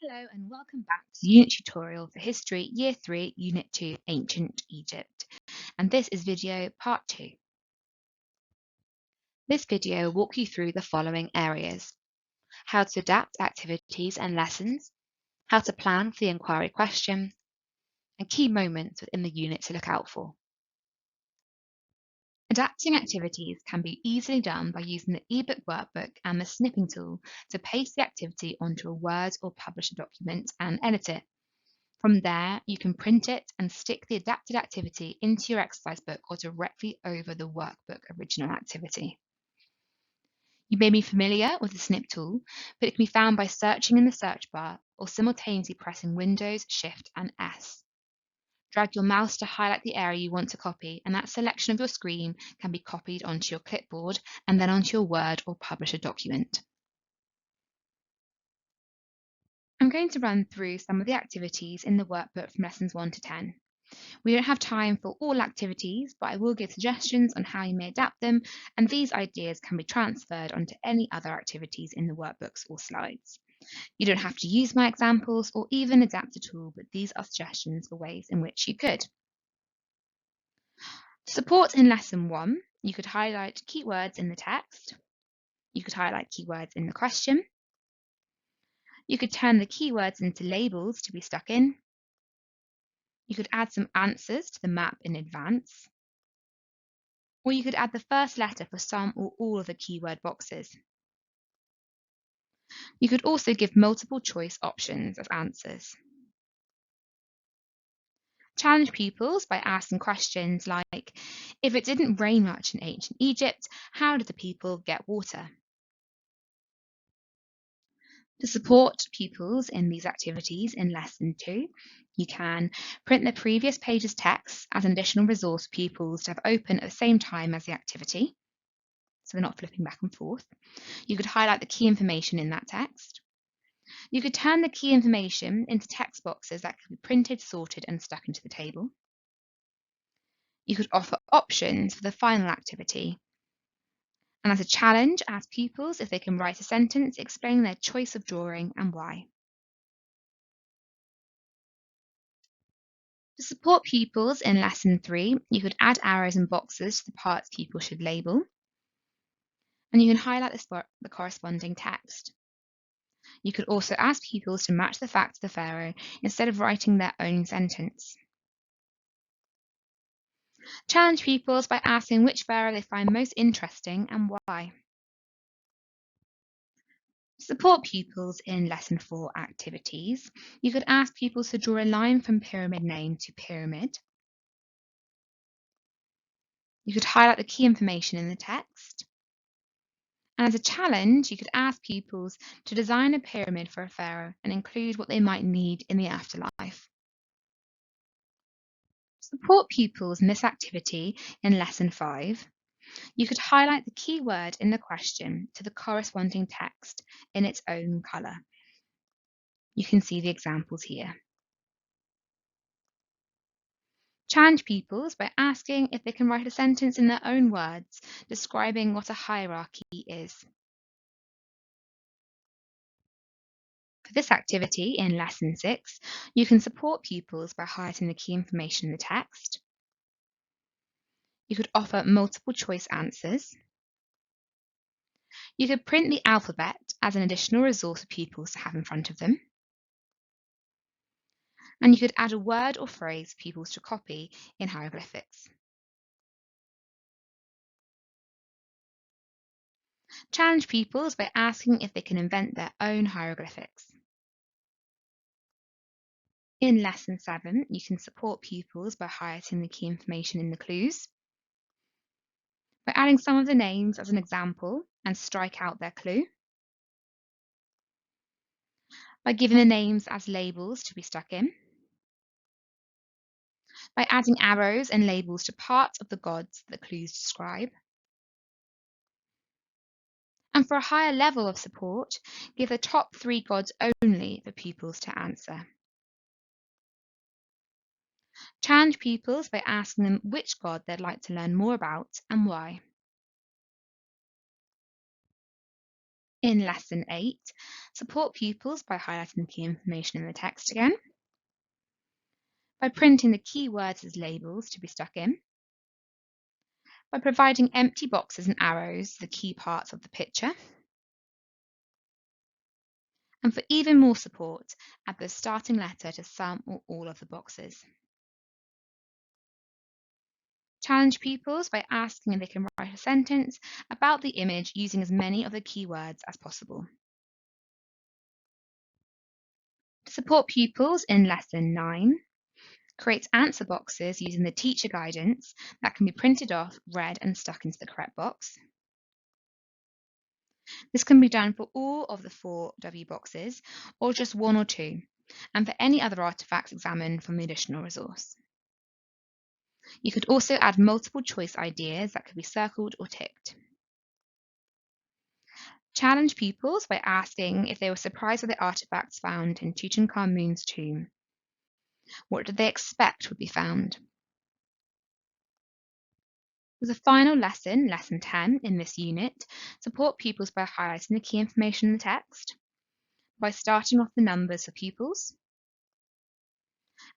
Hello and welcome back to the unit tutorial for History Year 3, Unit 2, Ancient Egypt. And this is video part 2. This video will walk you through the following areas: how to adapt activities and lessons, how to plan for the inquiry question, and key moments within the unit to look out for. Adapting activities can be easily done by using the ebook workbook and the snipping tool to paste the activity onto a Word or Publisher document and edit it. From there, you can print it and stick the adapted activity into your exercise book or directly over the workbook original activity. You may be familiar with the snip tool, but it can be found by searching in the search bar or simultaneously pressing Windows, Shift and S. Drag your mouse to highlight the area you want to copy, and that selection of your screen can be copied onto your clipboard and then onto your Word or Publisher document. I'm going to run through some of the activities in the workbook from lessons 1 to 10. We don't have time for all activities, but I will give suggestions on how you may adapt them, and these ideas can be transferred onto any other activities in the workbooks or slides. You don't have to use my examples or even adapt at all, but these are suggestions for ways in which you could. Support in lesson 1, you could highlight keywords in the text. You could highlight keywords in the question. You could turn the keywords into labels to be stuck in. You could add some answers to the map in advance. Or you could add the first letter for some or all of the keyword boxes. You could also give multiple choice options as answers. Challenge pupils by asking questions like, if it didn't rain much in ancient Egypt, how did the people get water? To support pupils in these activities in lesson 2, you can print the previous page's text as an additional resource for pupils to have open at the same time as the activity, so they're not flipping back and forth. You could highlight the key information in that text. You could turn the key information into text boxes that could be printed, sorted, and stuck into the table. You could offer options for the final activity. And as a challenge, ask pupils if they can write a sentence explaining their choice of drawing and why. To support pupils in lesson 3, you could add arrows and boxes to the parts pupils should label. And you can highlight the corresponding text. You could also ask pupils to match the facts of the pharaoh instead of writing their own sentence. Challenge pupils by asking which pharaoh they find most interesting and why. Support pupils in lesson 4 activities. You could ask pupils to draw a line from pyramid name to pyramid. You could highlight the key information in the text. And as a challenge, you could ask pupils to design a pyramid for a pharaoh and include what they might need in the afterlife. Support pupils in this activity in lesson 5. You could highlight the key word in the question to the corresponding text in its own colour. You can see the examples here. Challenge pupils by asking if they can write a sentence in their own words describing what a hierarchy is. For this activity in lesson 6, you can support pupils by highlighting the key information in the text. You could offer multiple choice answers. You could print the alphabet as an additional resource for pupils to have in front of them. And you could add a word or phrase for pupils to copy in hieroglyphics. Challenge pupils by asking if they can invent their own hieroglyphics. In lesson 7, you can support pupils by highlighting the key information in the clues, by adding some of the names as an example and strike out their clue, by giving the names as labels to be stuck in, by adding arrows and labels to parts of the gods that the clues describe. And for a higher level of support, give the top 3 gods only for pupils to answer. Challenge pupils by asking them which god they'd like to learn more about and why. In Lesson 8, support pupils by highlighting the key information in the text again, by printing the key words as labels to be stuck in, by providing empty boxes and arrows, the key parts of the picture, and for even more support, add the starting letter to some or all of the boxes. Challenge pupils by asking if they can write a sentence about the image using as many of the keywords as possible. To support pupils in Lesson 9, create answer boxes using the teacher guidance that can be printed off, read, and stuck into the correct box. This can be done for all of the 4 W boxes, or just 1 or 2, and for any other artifacts examined from the additional resource. You could also add multiple choice ideas that could be circled or ticked. Challenge pupils by asking if they were surprised by the artifacts found in Tutankhamun's tomb. What did they expect would be found? For the final lesson, Lesson 10 in this unit, support pupils by highlighting the key information in the text, by starting off the numbers for pupils,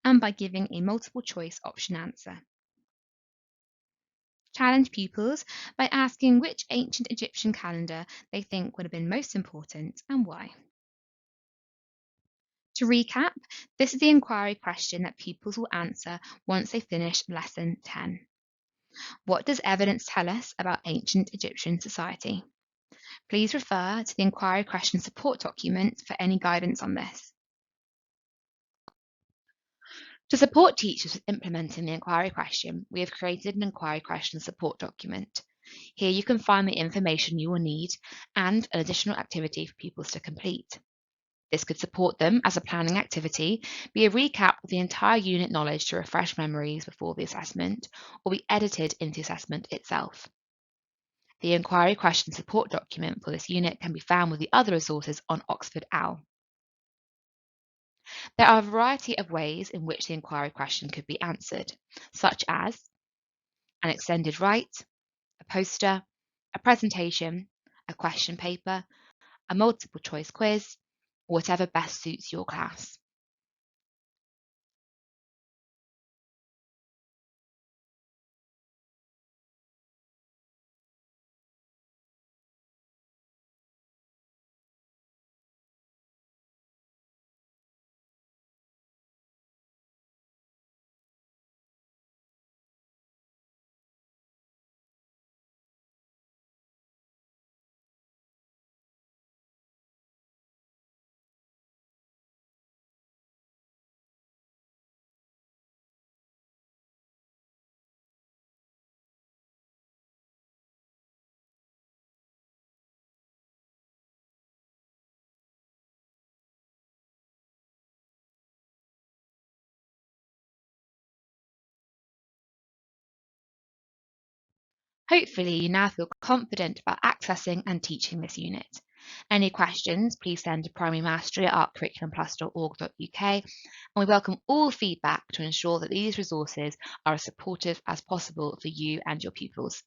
and by giving a multiple choice option answer. Challenge pupils by asking which ancient Egyptian calendar they think would have been most important and why. To recap, this is the inquiry question that pupils will answer once they finish Lesson 10. What does evidence tell us about ancient Egyptian society? Please refer to the inquiry question support document for any guidance on this. To support teachers with implementing the inquiry question, we have created an inquiry question support document. Here you can find the information you will need and an additional activity for pupils to complete. This could support them as a planning activity, be a recap of the entire unit knowledge to refresh memories before the assessment, or be edited into the assessment itself. The inquiry question support document for this unit can be found with the other resources on Oxford OWL. There are a variety of ways in which the inquiry question could be answered, such as an extended write, a poster, a presentation, a question paper, a multiple choice quiz, or whatever best suits your class. Hopefully, you now feel confident about accessing and teaching this unit. Any questions, please send to primarymastery@curriculumplus.org.uk, and we welcome all feedback to ensure that these resources are as supportive as possible for you and your pupils.